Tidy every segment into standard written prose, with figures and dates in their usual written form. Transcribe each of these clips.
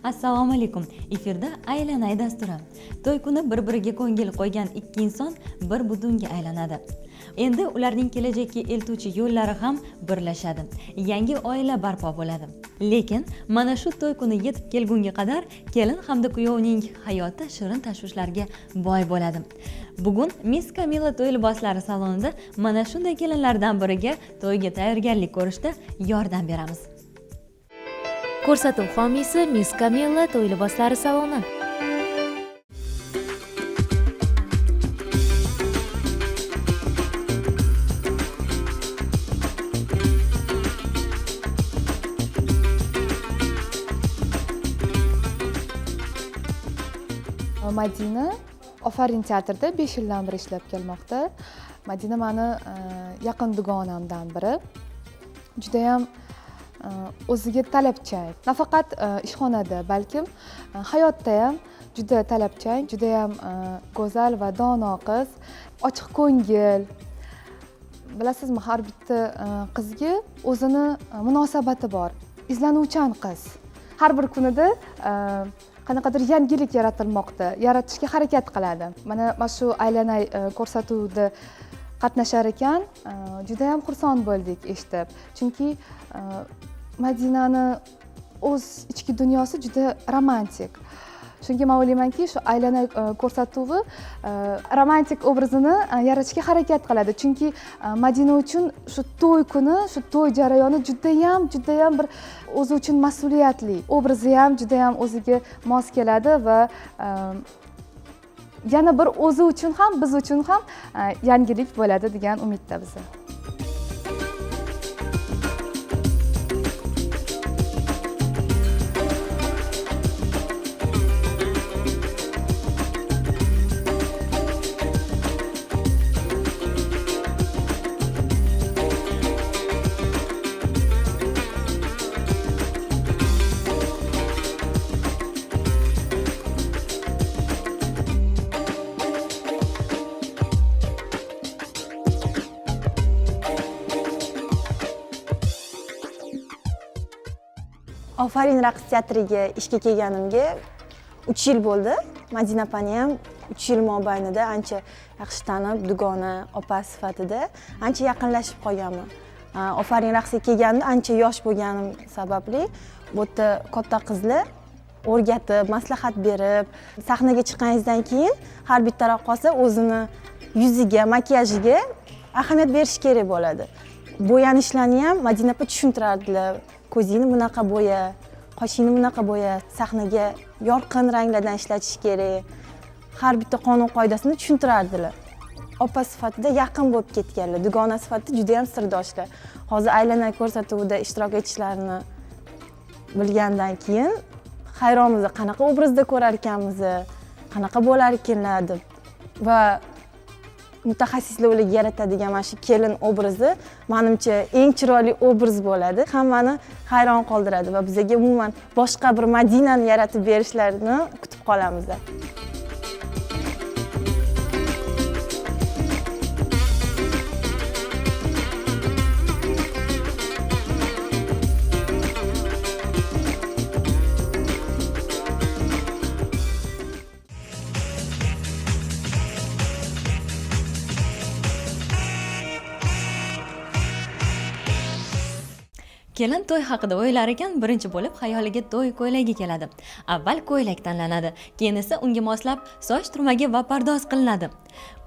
Assalomu alaykum. Efirda Aylanay dasturi. To'y kuni bir-biriga ko'ngil qo'ygan ikki inson bir butunga aylanadi. Endi ularning kelajakka eltuvchi yo'llari ham birlashadi. Yangi oila barpo bo'ladi. Lekin mana shu to'y kuni yetib kelgunga qadar kelin hamda kuyovning hayoti shirin tashvishlarga boy bo'ladi. Bugun Miss Camilla to'y liboslari salonida mana shunday kelinlardan biriga to'yga tayyorgarlik ko'rishda yordam beramiz. Ko'rsatuv homiysi Miss Camilla to'y liboslari saloni. Madina Ofarin teatrida 5 yildan beri ishlab kelmoqda. Madina meni yaqin dugonamdan biri. Juda ham o'ziga talabchan. Nafaqat ishxonada, balkim hayotda ham juda talabchan, juda ham go'zal va dono qiz, ochiq ko'ngil. Bilasizmi, har bitta qizga o'zini munosabati bor. Izlanuvchan qiz. Har bir kunida qanaqadir yangilik yaratilmoqda, yaratishga harakat qiladi. Mana shu Aylanay ko'rsatuvida qatnashar ekan, juda ham xursand bo'ldik eshitib. Chunki Madinani o'z ichki dunyosi juda romantik. Shunga men o'ylaymanki, shu Aylanay ko'rsatuvi romantik obrazini yaratishga harakat qiladi. Chunki Madina uchun shu to'y kuni, shu to'y jarayoni juda ham bir o'zi uchun mas'uliyatli. Obrazi ham juda ham o'ziga mos keladi va yana bir o'zi uchun ham, biz uchun ham yangilik bo'ladi degan umidda biz. Ofarin raqs teatriga ishga kelganimga 3 yil bo'ldi. Madina opani ham 3 yil mobaynida ancha yaxshi tanib, dugona opa sifatida ancha yaqinlashib qolganman. Ofarin raqsga kelganda ancha yosh bo'lganim sababli bu yerda katta qizlar o'rgatib, maslahat berib, sahnaga chiqqaningizdan keyin har bitta raqqosa o'zini yuziga, makiyajiga ahamiyat berish kerak bo'ladi. Bo'yanishlarni ham Madina opa tushuntirardilar. Ko'zingni bunaqa bo'ya, qoshingni bunaqa bo'ya, sahnaga yorqin ranglardan ishlatish kerak. Har bitta qonun qoidasini tushuntirardilar. Opa sifatida yaqin bo'lib ketganlar, dugona sifatida juda ham sirdoshlar. Hozir Aylanay ko'rsatuvida ishtirok etishlarini bilgandan keyin hayronmiz, qanaqa obrazda ko'rar ekanmiz, qanaqa bo'lar ekanlar deb. Va mutaxassislar ularga yaratadigan mana shu kelin obrazi menimcha eng chiroyli obraz bo'ladi. Hammani hayron qoldiradi va bizga umuman boshqa bir Madinani yaratib berishlarini kutib qolamiz. Kelin to'y haqida o'ylar ekan, birinchi bo'lib xayoliga to'y ko'ylagi keladi. Avval ko'ylak tanlanadi, keyin esa unga moslab soch turmagi va pardoz qilinadi.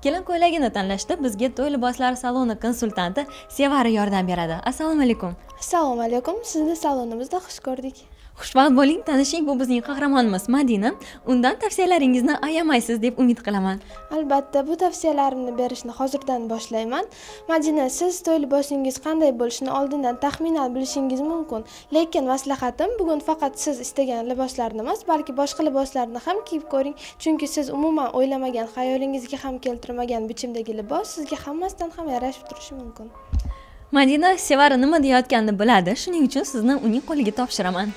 Kelin ko'ylagini tanlashda bizga to'y liboslari saloni konsultanti Sevara yordam beradi. Assalomu alaykum. Assalomu alaykum. Sizni salonimizda xush ko'rdik. Xushvaqt bo'ling, tanishing, bu bizning qahramonimiz Madina. Undan tavsiyalaringizni ayamaysiz deb umid qilaman. Albatta, bu tavsiyalarimni berishni hozirdan boshlayman. Madina, siz to'y libosingiz qanday bo'lishini oldindan taxminan bilishingiz mumkin. Lekin maslahatim bugun faqat siz istagan liboslarni emas, balki boshqa liboslarni ham kiyib ko'ring. Chunki siz umuman o'ylamagan, xayolingizga ham keltirmagan bichimdagi libos sizga hammasidan ham yarashib turishi mumkin. Madina Sevara nima deyotganini biladi, shuning uchun sizni uning qo'liga topshiraman.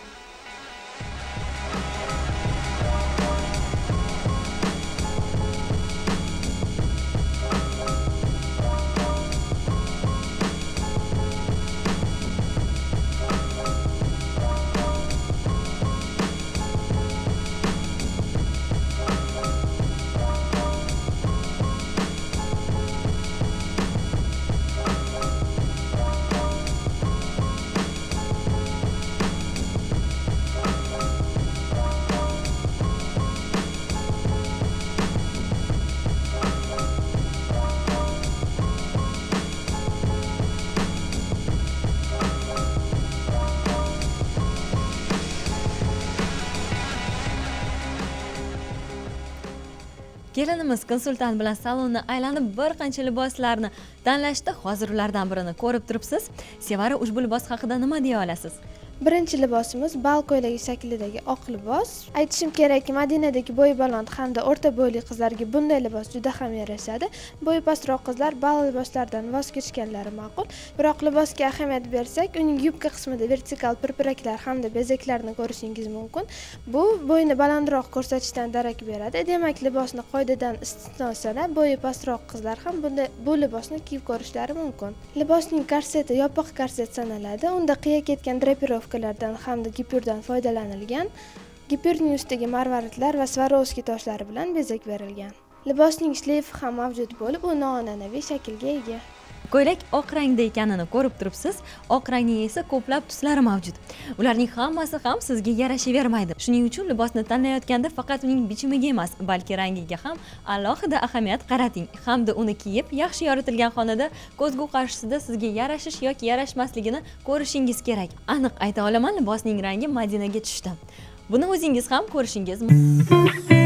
Kelinimiz konsultant bilan salonni aylanib bir qancha liboslarni tanlashdi. Hozir ulardan birini ko'rib turibsiz. Sevara, ushbu libos haqida nima deya olasiz? Birinchi libosimiz bal ko'ylagi shaklidagi oq libos. Aytishim kerakki, Madinadagi bo'yi baland hamda o'rta bo'yli qizlarga bunday libos juda ham yarashadi. Bo'yi pastroq qizlar bal liboslardan voz kechganlari ma'qul. Biroq libosga ahamiyat bersak, uning yubka qismida vertikal pirpiraklar hamda bezaklarni ko'rishingiz mumkin. Bu bo'yni balandroq ko'rsatishdan darak beradi. Demak, libosni qoidadan istisno sanab, bo'yi pastroq qizlar ham bu libosni kiyib ko'rishlari mumkin. Libosning korseti yopiq korset sanaladi. Unda qiya ketgan drapirovka hamda gipyurdan foydalanilgan. Gipyurning ustiga marvaritlar va Swarovski toshlari bilan bezak berilgan. Libosning shlefi ham mavjud bo'lib, u noan'anaviy shaklga ega. Ko'ylak oq rangda ekanini ko'rib turibsiz. Oq rangning esa ko'plab tuslari mavjud. Ularning hammasi ham sizga yarashavermaydi. Shuning uchun libosni tanlayotganda faqat uning bichimiga emas, balki rangiga ham alohida ahamiyat qarating. Hamda uni kiyib, yaxshi yoritilgan xonada ko'zgu qarshisida sizga yarashish yoki yarashmasligini ko'rishingiz kerak. Aniq ayta olaman, libosning rangi Madinaga tushdi. Buni o'zingiz ham ko'rishingiz mumkin.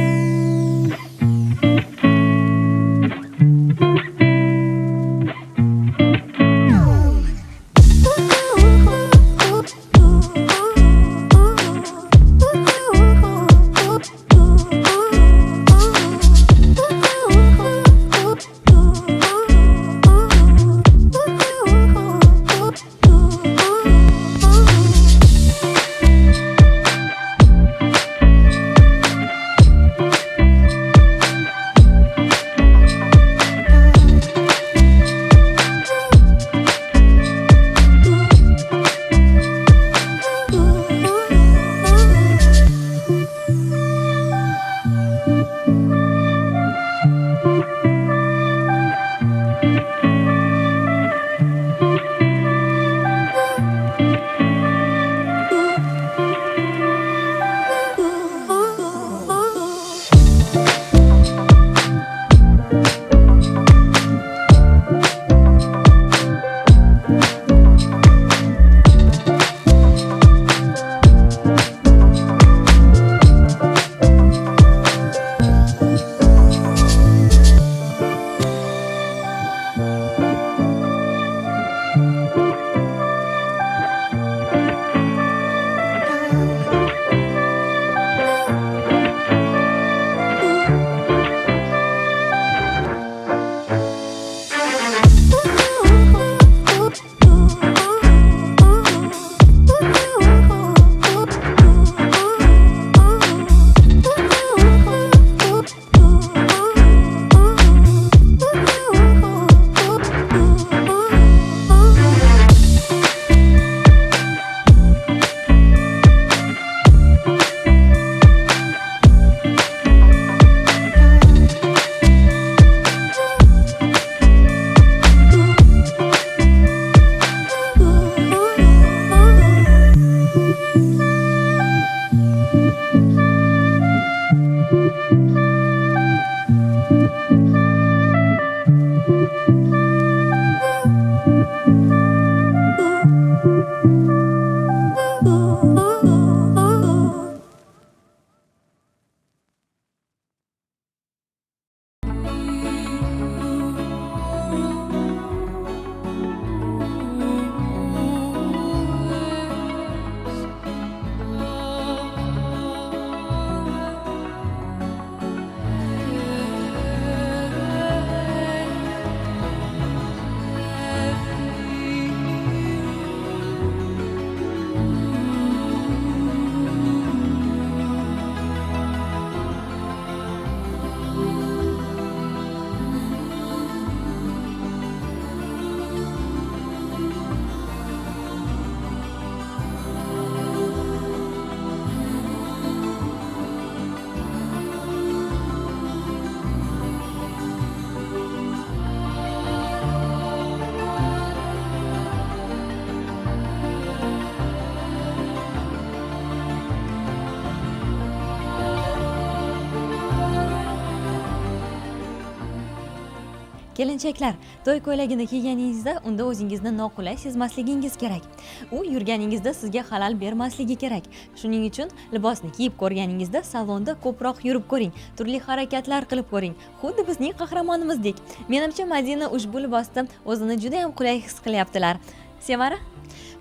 Kelinchaklar, to'y ko'ylagini kiyganingizda unda o'zingizni noqulay sezmasligingiz kerak. U yurganingizda sizga xalal bermasligi kerak. Shuning uchun libosni kiyib ko'rganingizda salonda ko'proq yurib ko'ring, turli harakatlar qilib ko'ring, xuddi bizning qahramonimizdek. Menimcha Madina ushbu libosda o'zini juda ham qulay his qilyaptilar. Sevara?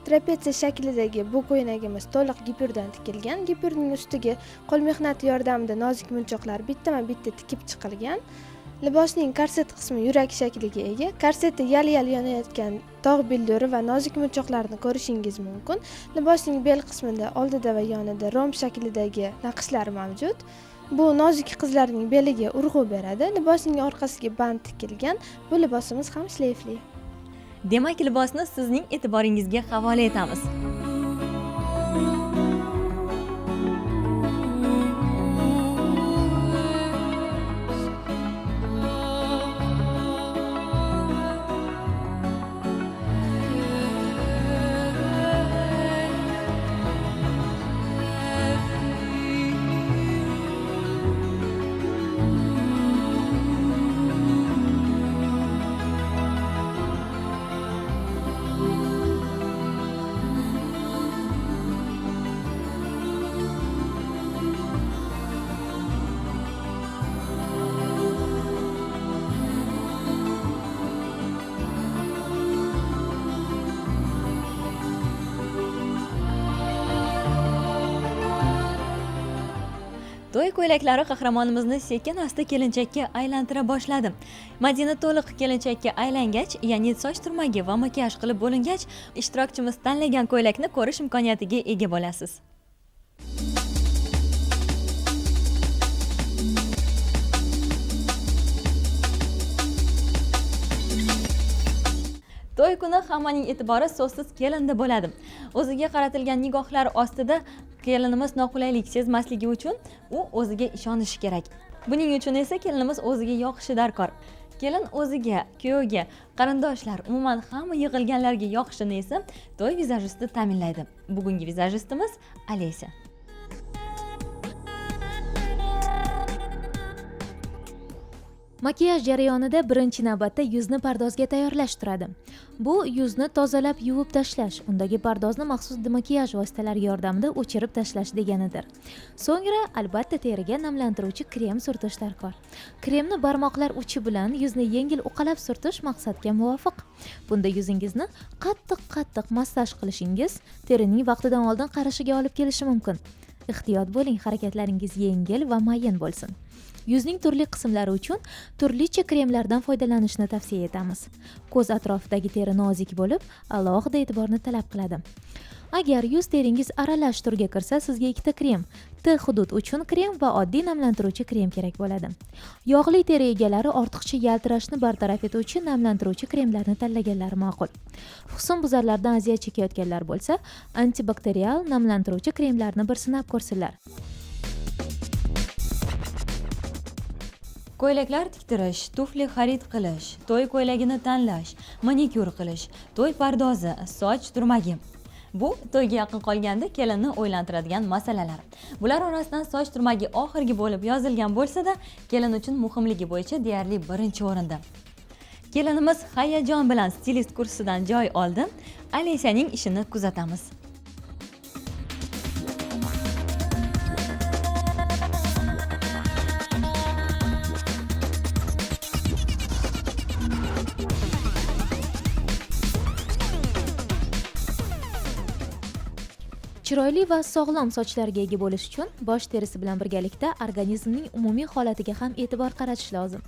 Trapetsiya shaklidagi bu ko'ylagimiz to'liq gipyurdan tikilgan. Gipyurning ustiga qo'l mehnati yordamida nozik munchoqlar bittama-bitta tikib chiqilgan. Libosning korset qismi yurak shakliga ega. Korsetda yal-yal yonayotgan tog' bilduri va nozik munchoqlarni ko'rishingiz mumkin. Libosning bel qismida oldida va yonida romb shaklidagi naqshlar mavjud. Bu nozik qizlarning beliga urg'u beradi. Libosning orqasiga band tikilgan. Bu libosimiz ham shleyfli. Demak, libosni sizning e'tiboringizga havola etamiz. To'y ko'ylaklari qahramonimizni sekin-asta kelinchakka aylantira boshladi. Madina to'liq kelinchakka aylangach, ya'ni soch turmagi va makiyaj qilib bo'lingach, ishtirokchimiz tanlagan ko'ylakni ko'rish imkoniyatiga ega bo'lasiz. To'y kuni hammaning e'tibori so'zsiz kelinda bo'ladi. O'ziga qaratilgan nigohlar ostida kelinimiz noqulaylik sezmasligi uchun u o'ziga ishonishi kerak. Buning uchun esa kelinimiz o'ziga yoqishi darkor. Kelin o'ziga, kuyovga, qarindoshlar, umuman hamma yig'ilganlarga yoqishini esa to'y vizajisti ta'minlaydi. Bugungi vizajistimiz Aleysa. Makiyaj jarayonida birinchi navbatda yuzni pardozga tayyorlash turadi. Bu yuzni tozalab yuvib tashlash, undagi pardozni maxsus makiyaj vositalari yordamida o'chirib tashlash deganidir. So'ngra albatta teriga namlantiruvchi krem surtish darkor. Kremni barmoqlar uchi bilan yuzni yengil uqalab surtish maqsadga muvofiq. Bunda yuzingizni qattiq massaj qilishingiz terining vaqtidan oldin qarishiga olib kelishi mumkin. Ehtiyot bo'ling, harakatlaringiz yengil va mayin bo'lsin. Yuzning turli qismlari uchun turlicha kremlardan foydalanishni tavsiya etamiz. Ko'z atrofidagi teri nozik bo'lib, alohida e'tiborni talab qiladi. Agar yuz teringiz aralash turga kirsa, sizga ikkita krem, T hudud uchun krem va oddiy namlantiruvchi krem kerak bo'ladi. Yog'li teri egalari ortiqcha yaltirashni bartaraf etuvchi namlantiruvchi kremlarni tanlaganlari ma'qul. Husnbuzarlardan aziyat chekayotganlar bo'lsa, antibakterial namlantiruvchi kremlarni bir sinab ko'rsinlar. Ko'ylaklar tiktirish, tufli xarid qilish, to'y ko'ylagini tanlash, manikyur qilish, to'y pardozi, soch turmagi. Bu to'yga yaqin qolganda kelinni o'ylantiradigan masalalar. Bular orasidan soch turmagi oxirgi bo'lib yozilgan bo'lsa-da, kelin uchun muhimligi bo'yicha deyarli birinchi o'rinda. Kelinimiz hayajon bilan stilist kursidan joy oldi. Aleysaning ishini kuzatamiz. Chiroyli va sog'lom sochlarga ega bo'lish uchun bosh terisi bilan birgalikda organizmning umumiy holatiga ham e'tibor qaratish lozim.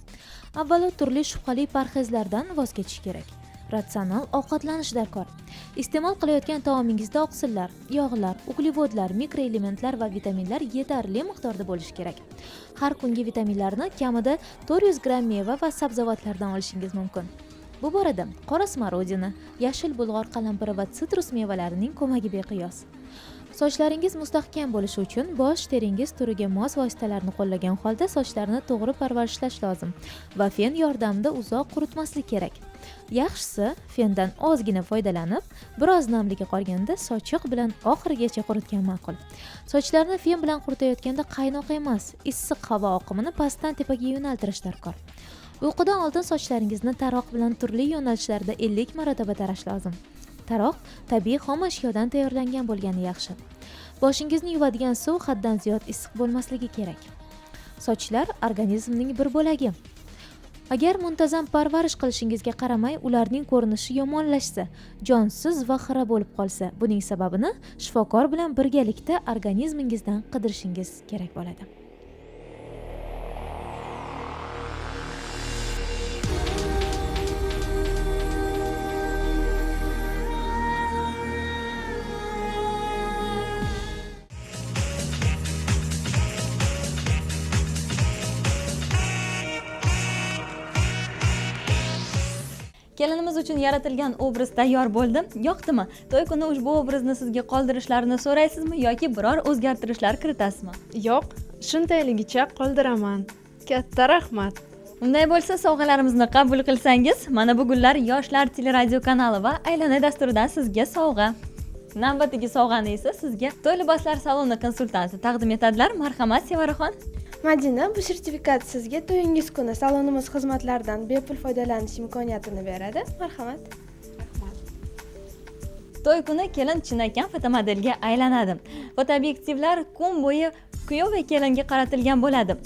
Avvalo turli shubhali parhezlardan voz kechish kerak. Ratsional ovqatlanish darkor. Iste'mol qilayotgan taomingizda oqsillar, yog'lar, uglevodlar, mikroelementlar va vitaminlar yetarli miqdorda bo'lishi kerak. Har kungi vitaminlarni kamida 400 gramm meva va sabzavotlardan olishingiz mumkin. Bu borada qora smorodina, yashil bulg'or qalampiri va sitrus mevalarining ko'magi beqiyos. Sochlaringiz mustahkam bo'lishi uchun bosh teringiz turiga mos vositalarni qo'llagan holda sochlarni to'g'ri parvarishlash lozim va fen yordamida uzoq quritmaslik kerak. Yaxshisi, fendan ozgina foydalanib, biroz namligi qolganda sochiq bilan oxirigacha quritgan ma'qul. Sochlarni fen bilan quritayotganda qaynoq emas, issiq havo oqimini pastdan tepaga yo'naltirish darkor. Uyqudan oldin sochlaringizni taroq bilan turli yo'nalishlarda 50 marotaba tarash lozim. Taroq tabiiy xom ashyodan tayyorlangan bo'lgani yaxshi. Boshingizni yuvadigan suv haddan ziyod issiq bo'lmasligi kerak. Sochlar organizmning bir bo'lagi. Agar muntazam parvarish qilishingizga qaramay, ularning ko'rinishi yomonlashsa, jonsiz va xira bo'lib qolsa, buning sababini shifokor bilan birgalikda organizmingizdan qidirishingiz kerak bo'ladi. Kelinimiz uchun yaratilgan obraz tayyor bo'ldi. Yoqdimi? To'y kuni ushbu obrazni sizga qoldirishlarini so'raysizmi yoki biror o'zgartirishlar kiritasizmi? Yo'q, shundayligicha qoldiraman. Katta rahmat. Unday bo'lsa, sovg'alarimizni qabul qilsangiz, mana bu gullar Yoshlar teleradio kanali va Aylana dasturidan sizga sovg'a. Navbatdagi sovg'ani esa sizga To'y liboslar saloni konsultanti taqdim etadilar. Marhamat, Sevaraxon. Madina, bu sertifikat sizga to'yingiz kuni salonimiz xizmatlaridan bepul foydalanish imkoniyatini beradi. Marhamat. To'y kuni kelin chinakam fotomodelga aylanadi. Fotoobyektivlar kun bo'yi kuyov va kelinga qaratilgan bo'ladi.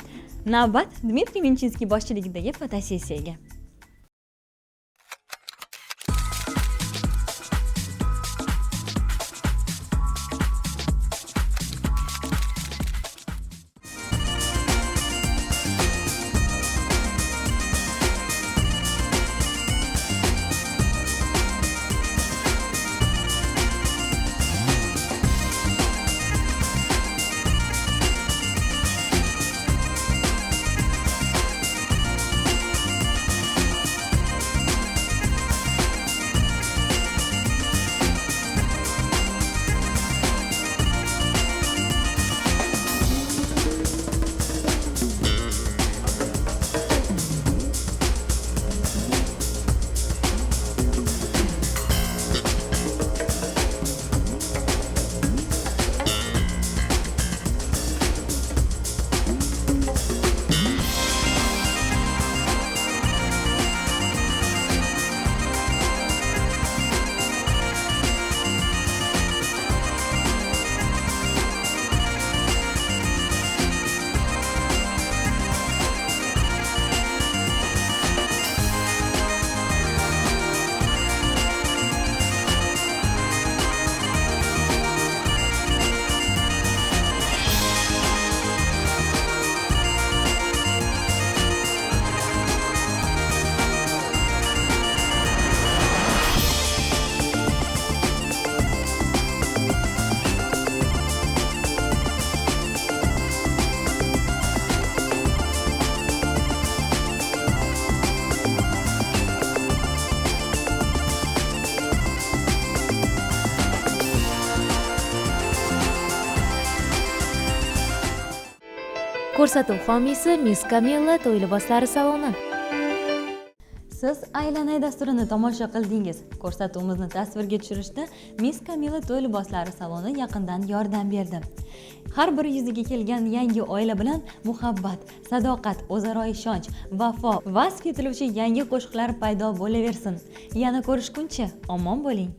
Navbat Dmitriy Minchinskiy boshchiligidagi fotosessiyaga. Ko'rsatuv homiysi Miss Camilla to'y liboslari saloni. Siz Aylana dasturini tomosha qildingiz. Ko'rsatuvimizni tasvirga tushirishda Miss Camilla to'y liboslari saloni yaqindan yordam berdi. Har bir yuziga kelgan yangi oila bilan muhabbat, sadoqat, o'zaro ishonch, vafo, vasf etiluvchi yangi qo'shiqlar paydo bo'laversin. Yana ko'rishguncha omon bo'ling.